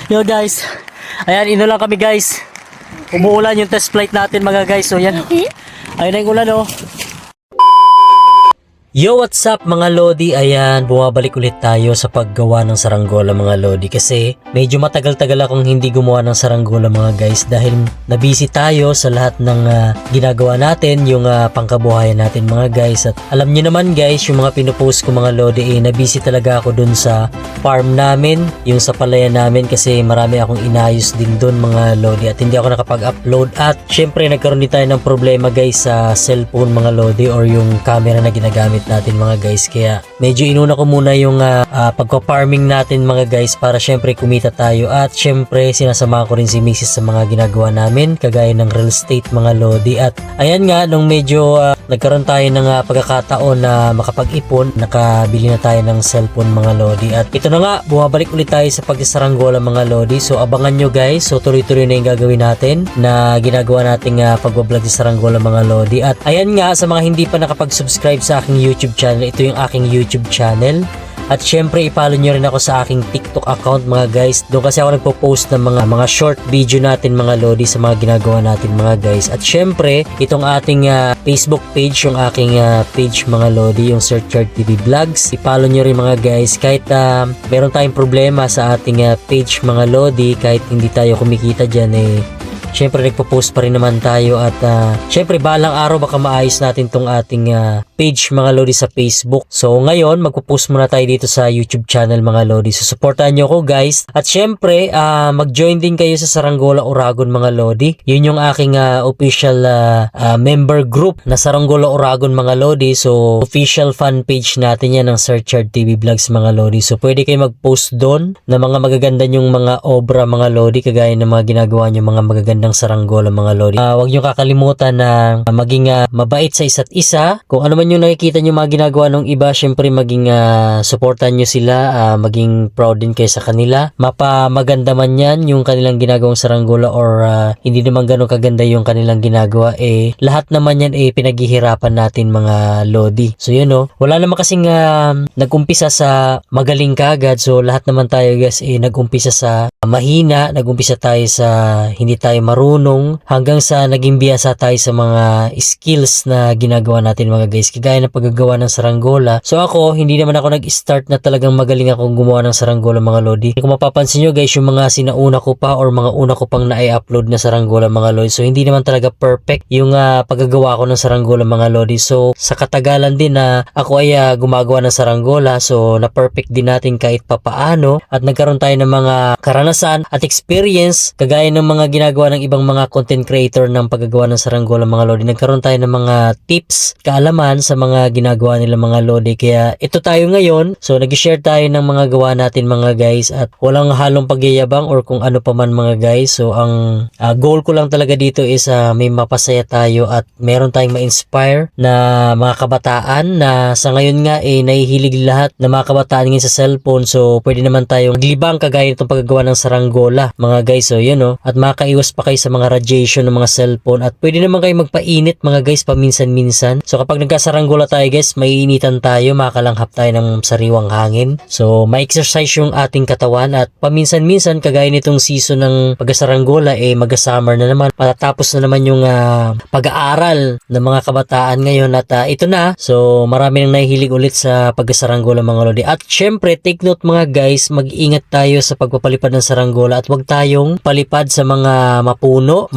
Yo guys, ayan, ino lang kami guys. Umuulan yung test flight natin mga guys. So yan, ayun na yung ulan oh. Yo, what's up mga Lodi? Ayan, bumabalik ulit tayo sa paggawa ng saranggola mga Lodi. Kasi medyo matagal-tagal akong hindi gumawa ng saranggola mga guys. Dahil nabisi tayo sa lahat ng ginagawa natin, yung pangkabuhayan natin mga guys. At alam nyo naman guys, yung mga pinupost ko mga Lodi, nabisi talaga ako dun sa farm namin, yung sa palayan namin. Kasi marami akong inayos din dun mga Lodi. At hindi ako nakapag-upload. At syempre nagkaroon din tayo ng problema guys sa cellphone mga Lodi, or yung camera na ginagamit natin mga guys. Kaya medyo inuna ko muna yung pagpa-farming natin mga guys, para syempre kumita tayo. At syempre sinasama ko rin si Mrs. sa mga ginagawa namin, kagaya ng real estate mga Lodi. At ayan nga, nung medyo nagkaroon tayo ng pagkakataon na makapag-ipon, nakabili na tayo ng cellphone mga Lodi. At ito na nga, bumabalik ulit tayo sa pagsasaranggola mga Lodi. So abangan nyo guys, so tuloy-tuloy na yung gagawin natin na ginagawa nating pagbablog sa saranggola mga Lodi. At ayan nga, sa mga hindi pa nakapag-subscribe sa aking YouTube channel, ito yung aking YouTube channel. At syempre i-follow nyo rin ako sa aking TikTok account mga guys. Doon kasi ako nagpo-post ng mga short video natin mga Lodi, sa mga ginagawa natin mga guys. At syempre itong ating Facebook page, yung aking page mga Lodi, yung Sir Chart TV Vlogs. I-follow nyo rin mga guys. Kahit meron tayong problema sa ating page mga Lodi, kahit hindi tayo kumikita dyan, syempre nagpo-post pa rin naman tayo. At syempre balang araw baka maayos natin tong ating page mga Lodi sa Facebook. So ngayon magpo-post muna tayo dito sa YouTube channel mga Lodi. So supportahan nyo ko guys. At syempre mag-join din kayo sa Saranggola Oragon mga Lodi. Yun yung aking official member group na Saranggola Oragon mga Lodi. So official fan page natin yan ng Sir Chart TV Vlogs mga Lodi. So pwede kayo mag-post doon na mga magaganda yung mga obra mga Lodi, kagaya ng mga ginagawa nyo mga magagandang saranggola mga Lodi. Huwag nyo kakalimutan na maging mabait sa isa't isa. Kung ano man yung nakikita nyo mga ginagawa ng iba, syempre maging supportan nyo sila, maging proud din kayo sa kanila. Mapamaganda man yan yung kanilang ginagawang saranggola, or hindi naman ganun kaganda yung kanilang ginagawa, lahat naman yan pinaghihirapan natin mga Lodi. So yun wala naman kasing nag-umpisa sa magaling kagad. So lahat naman tayo guys nag-umpisa sa mahina, nag-umpisa tayo sa hindi tayo marunong, hanggang sa naging biyasa tayo sa mga skills na ginagawa natin mga guys, kagaya ng paggagawa ng saranggola. So ako, hindi naman ako nag-start na talagang magaling akong gumawa ng saranggola mga Lodi. Kung mapapansin nyo guys, yung mga sinauna ko pa or mga una ko pang na-upload na saranggola mga Lodi, so hindi naman talaga perfect yung paggagawa ko ng saranggola mga Lodi. So sa katagalan din na ako ay gumagawa ng saranggola, so na-perfect din natin kahit papaano, at nagkaroon tayo ng mga karanasan at experience, kagaya ng mga ginagawa ng ibang mga content creator ng paggagawa ng saranggola mga Lodi. Nagkaroon tayo ng mga tips, kaalaman sa mga ginagawa nila mga Lodi. Kaya ito tayo ngayon, so nag-share tayo ng mga gawa natin mga guys, at walang halong pagyayabang or kung ano pa man mga guys. So ang goal ko lang talaga dito is may mapasaya tayo at meron tayong ma-inspire na mga kabataan na sa ngayon nga nahihilig lahat na mga kabataan ngayon sa cellphone. So pwede naman tayong maglibang kagaya nitong paggagawa ng saranggola mga guys. So yun at makaiwas pa kayo sa mga radiation ng mga cellphone, at pwede naman kayo magpainit mga guys paminsan-minsan. So kapag nagkasaranggola tayo guys, maiinitan tayo, makalanghap tayo ng sariwang hangin. So ma-exercise yung ating katawan, at paminsan-minsan kagaya nitong season ng pagkasaranggola mag-summer na naman, matatapos na naman yung pag-aaral ng mga kabataan ngayon, at ito na. So marami nang nahihilig ulit sa pagkasaranggola mga Lodi. At syempre take note mga guys, mag-ingat tayo sa pagpapalipad ng saranggola, at wag tayong palipad sa mga mapuno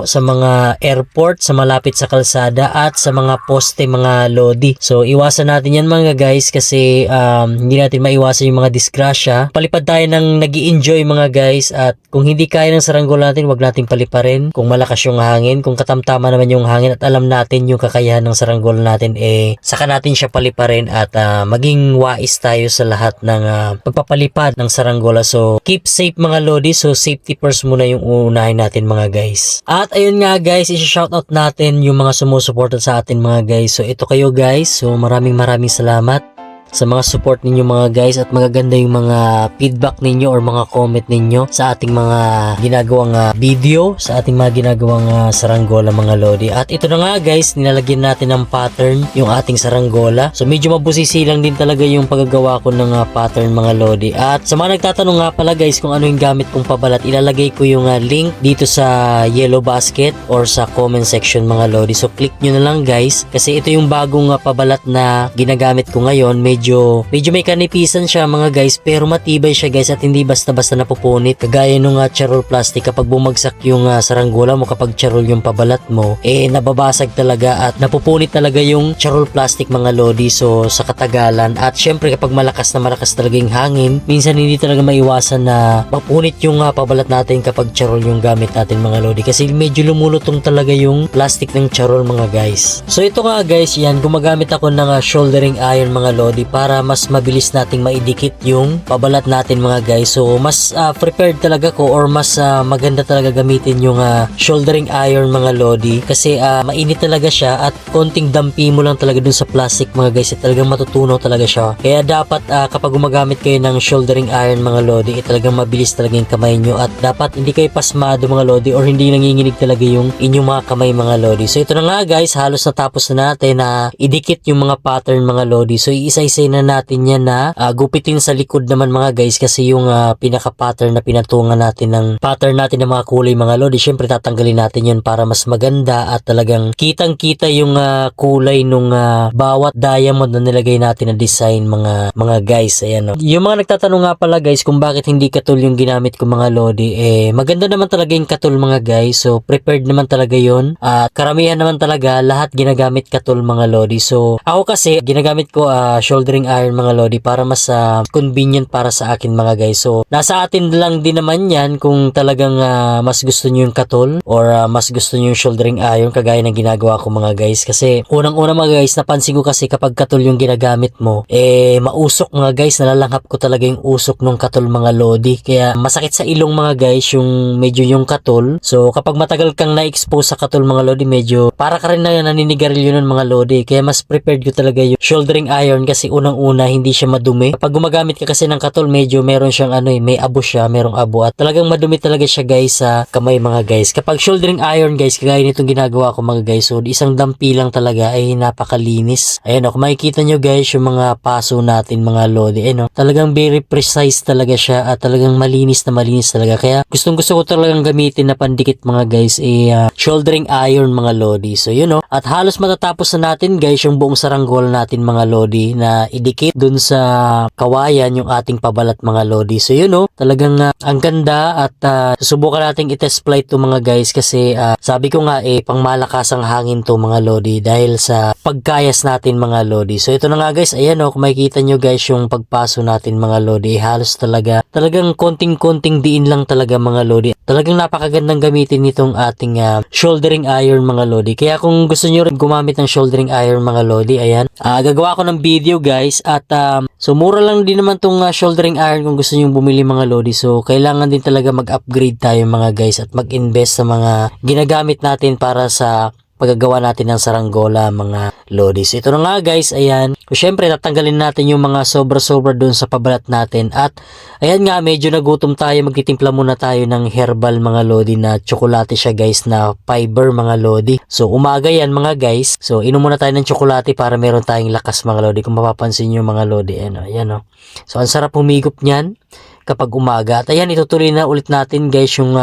sa mga airport, sa malapit sa kalsada, at sa mga poste mga Lodi. So iwasan natin yan mga guys, kasi hindi natin maiwasan yung mga disgrasya. Palipad tayo ng nag-i-enjoy mga guys, at kung hindi kaya ng saranggola natin, wag nating paliparin. Kung malakas yung hangin, kung katamtama naman yung hangin, at alam natin yung kakayahan ng saranggola natin, saka natin siya paliparin, at maging wais tayo sa lahat ng pagpapalipad ng saranggola. So keep safe mga Lodi. So safety first muna yung uunahin natin mga guys. At ayun nga guys, i-shoutout natin yung mga sumusuporta sa atin mga guys. So ito kayo guys, so maraming salamat. sa mga support ninyo mga guys, at magaganda yung mga feedback ninyo or mga comment ninyo sa ating mga ginagawang video, sa ating mga ginagawang saranggola mga lodi. At ito na nga guys, nilalagyan natin ng pattern yung ating saranggola. So medyo mabusisi lang din talaga yung paggagawa ko ng pattern mga lodi. At sa mga nagtatanong nga pala guys kung ano yung gamit kong pabalat, ilalagay ko yung link dito sa yellow basket or sa comment section mga lodi. So click nyo na lang guys, kasi ito yung bagong pabalat na ginagamit ko ngayon. Medyo may kanipisan siya mga guys, pero matibay siya guys at hindi basta-basta napupunit. Kagaya nung charol plastic, kapag bumagsak yung saranggola mo, kapag charol yung pabalat mo, nababasag talaga at napupunit talaga yung charol plastic mga lodi. So sa katagalan, at syempre kapag malakas talaga yung hangin, minsan hindi talaga maiwasan na mapunit yung pabalat natin kapag charol yung gamit natin mga lodi, kasi medyo lumulutong talaga yung plastic ng charol mga guys. So ito nga guys, yan, gumagamit ako ng shouldering iron mga lodi para mas mabilis nating maidikit yung pabalat natin mga guys. So mas prepared talaga ko, or mas maganda talaga gamitin yung shouldering iron mga lodi, kasi mainit talaga siya at konting dampi mo lang talaga dun sa plastic mga guys, at talagang matutunaw talaga siya. Kaya dapat kapag gumagamit kayo ng shouldering iron mga lodi, talagang mabilis talaga yung kamay nyo, at dapat hindi kayo pasmado mga lodi, or hindi nanginginig talaga yung inyong mga kamay mga lodi. So ito na nga guys, halos natapos na natin na idikit yung mga pattern mga lodi. So iisa-isa na natin yan na gupitin sa likod naman mga guys, kasi yung pinaka pattern na pinatungan natin ng pattern natin ng mga kulay mga lodi, syempre tatanggalin natin yun para mas maganda at talagang kitang kita yung kulay nung bawat diamond na nilagay natin na design mga guys. Ayan, no? Yung mga nagtatanong nga pala guys kung bakit hindi katul yung ginamit ko mga lodi, maganda naman talaga yung katul mga guys. So prepared naman talaga yun, at karamihan naman talaga lahat ginagamit katul mga lodi. So ako kasi ginagamit ko shouldering iron mga lodi para mas convenient para sa akin mga guys. So nasa atin lang din naman yan kung talagang mas gusto nyo yung katul or mas gusto nyo yung shouldering iron kagaya ng ginagawa ko mga guys. Kasi unang-una mga guys, napansin ko kasi kapag katul yung ginagamit mo, mausok mga guys, nalalanghap ko talaga yung usok nung katul mga lodi. Kaya masakit sa ilong mga guys yung medyo yung katul. So kapag matagal kang na-expose sa katul mga lodi, medyo para ka rin na naninigarilyo nun mga lodi. Kaya mas prepared ko talaga yung shouldering iron, kasi unang-una hindi siya madumi. Kapag gumagamit ka kasi ng katul, medyo meron siyang may abo siya, merong abo, at talagang madumi talaga siya guys sa kamay mga guys. Kapag shouldering iron guys, kagaya nitong ginagawa ko mga guys, so isang dampi lang talaga ay napakalinis. Ayan o, kung makikita nyo guys yung mga paso natin mga lodi, talagang very precise talaga siya at talagang malinis talaga. Kaya gustong gusto ko talagang gamitin na pandikit mga guys shouldering iron mga lodi. So yun o, at halos matatapos na natin guys yung buong saranggola natin mga lodi na idikit dun sa kawayan yung ating pabalat mga lodi. So yun o, talagang ang ganda, at susubukan natin i-test flight to mga guys, kasi sabi ko nga pang malakas ang hangin to mga lodi dahil sa pagkayas natin mga lodi. So ito na nga guys, ayan o, kung makikita nyo guys yung pagpaso natin mga lodi, halos talagang konting diin lang talaga mga lodi. Talagang napakagandang gamitin nitong ating shouldering iron mga lodi. Kaya kung gusto nyo rin gumamit ng shouldering iron mga lodi, ayan, gagawa ko ng video guys, at so mura lang din naman tong shouldering iron kung gusto nyo bumili mga lodi. So kailangan din talaga mag-upgrade tayo mga guys at mag-invest sa mga ginagamit natin para sa paggagawa natin ng saranggola mga lodis. Ito na nga guys, ayan. Siyempre tatanggalin natin yung mga sobra-sobra doon sa pabalat natin, at ayan nga, medyo nagutom tayo, magtitimpla muna tayo ng herbal mga lodi na tsokolate siya guys, na fiber mga lodi. So umaga yan mga guys, so inom muna tayo ng tsokolate para meron tayong lakas mga lodi. Kung mapapansin nyo mga lodi, ayan o. So ang sarap humigop niyan kapag umaga. At ayan, itutuloy na ulit natin guys yung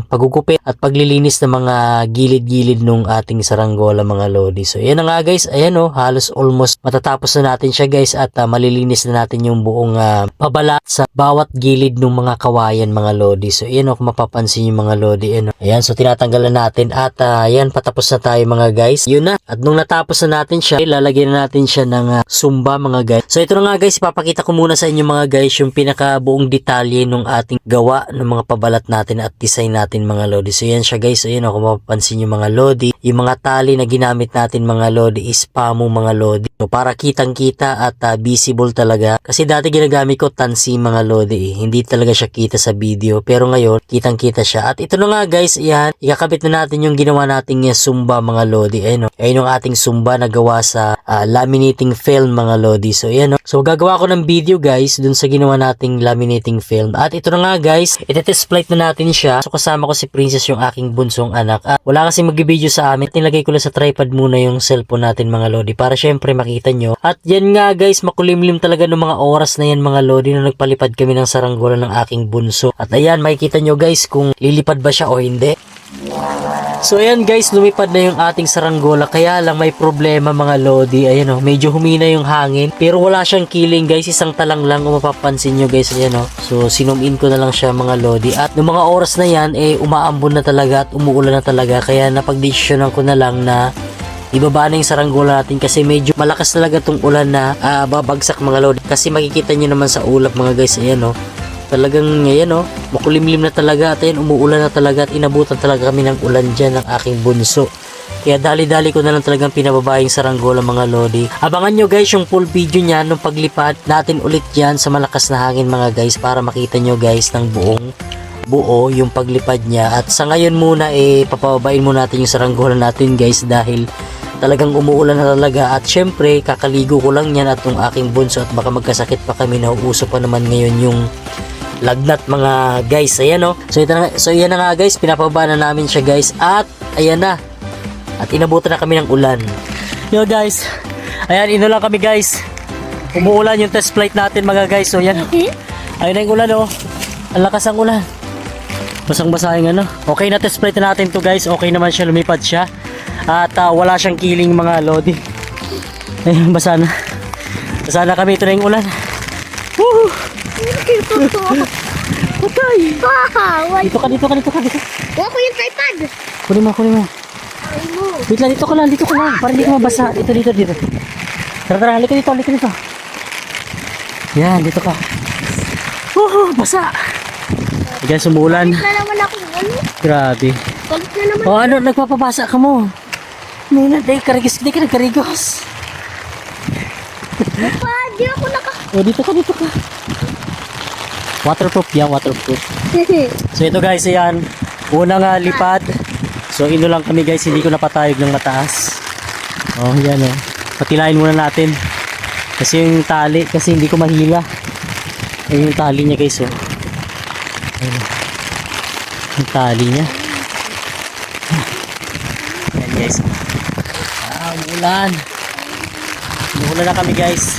pagugupit at paglilinis ng mga gilid-gilid nung ating saranggola mga lodi. So ayan na nga guys, ayan o, halos almost matatapos na natin siya guys, at malilinis na natin yung buong pabalat sa bawat gilid ng mga kawayan mga lodi. So ayan o, kung mapapansin yung mga lodi, ayan, so tinatanggalan natin, at ayan, patapos na tayo mga guys. Yun na, at nung natapos na natin siya, lalagyan na natin siya ng sumba mga guys. So ito na nga guys, ipapakita ko muna sa inyo mga guys yung pinaka buong detalye nung ating gawa ng mga pabalat natin at design natin mga lodi. So yan siya guys. So yan kung mapapansin nyo mga lodi, yung mga tali na ginamit natin mga lodi is pamo mga lodi. So para kitang kita at visible talaga. Kasi dati ginagamit ko tansi mga lodi hindi talaga siya kita sa video. Pero ngayon kitang kita siya. At ito na nga guys, yan. Ikakabit na natin yung ginawa nating sumba mga lodi. Ayun o. Ayun yung ating sumba na gawa sa laminating film mga lodi. So yan o. So gagawa ko ng video guys dun sa ginawa nating laminating film. At ito na nga guys, iti-test flight na natin siya. So kasama ko si Princess yung aking bunsong anak. At wala kasi mag-video sa amin. Nilagay ko lang sa tripod muna yung cellphone natin mga lodi para syempre makita nyo. At yan nga guys, makulimlim talaga ng mga oras na yan mga lodi na nagpalipad kami ng saranggola ng aking bunso. At ayan, makikita nyo guys kung lilipad ba siya o hindi. So ayan guys, lumipad na yung ating saranggola. Kaya lang may problema mga lodi. Ayan o, medyo humina yung hangin. Pero wala siyang killing guys, isang talang lang kung mapapansin nyo guys. Ayan o, so sinum in ko na lang siya mga lodi. At noong mga oras na yan, umaambon na talaga at umuulan na talaga. Kaya napagdesisyonan ko na lang na ibaba na yung saranggola natin kasi medyo malakas talaga tong ulan na babagsak mga lodi. Kasi makikita nyo naman sa ulap mga guys. Ayan o, talagang ngayon makulimlim na talaga at ayan, umuulan na talaga at inabutan talaga kami ng ulan dyan ng aking bunso. Kaya dali-dali ko na lang talagang pinababa yung saranggola mga lodi. Abangan nyo guys yung full video niyan nung paglipad natin ulit yan sa malakas na hangin mga guys para makita nyo guys ng buo yung paglipad niya. At sa ngayon muna papababain muna natin yung saranggola natin guys dahil talagang umuulan na talaga at syempre kakaligo ko lang yan at yung aking bunso at baka magkasakit pa kami, nauuso pa naman ngayon yung lagnat mga guys. Ayan o. So yan na nga guys, pinapababa na namin siya guys at ayan na. At inabutan na kami ng ulan. Yo guys, ayan inulan kami guys. Umuulan yung test flight natin mga guys. So yan. Ayun na yung ulan o. Ang lakas ang ulan. Basang-basa yung ano. Okay na test flight natin to guys. Okay naman siya, lumipad siya. At wala siyang killing mga lodi. Ayun, basa na. Basa na kami. Ito na yung ulan. Woo! Patay! Dito ka. Huwag ko yung tripod. Kunin mo. Wait lang, dito ka lang. Para hindi ka mabasa. Dito. Tara, halika dito. Yan, dito ka. Basa! Guys, umuulan. Balik na naman ako. Ano? Grabe. Balik na naman. Ano, nagpapabasa ka mo. Hindi ka nagkarigos. Di ako naka... Dito ka. Waterproof yan, waterproof. So ito guys, ayan. Unang lipad. So lang kami guys, hindi ko napatayog ng mataas. Yan patilayin muna natin. Kasi yung tali, kasi hindi ko mahila. Ayun yung tali niya guys. Ayun. Yung tali niya. Ayan guys. Umulan. Umulan na kami guys.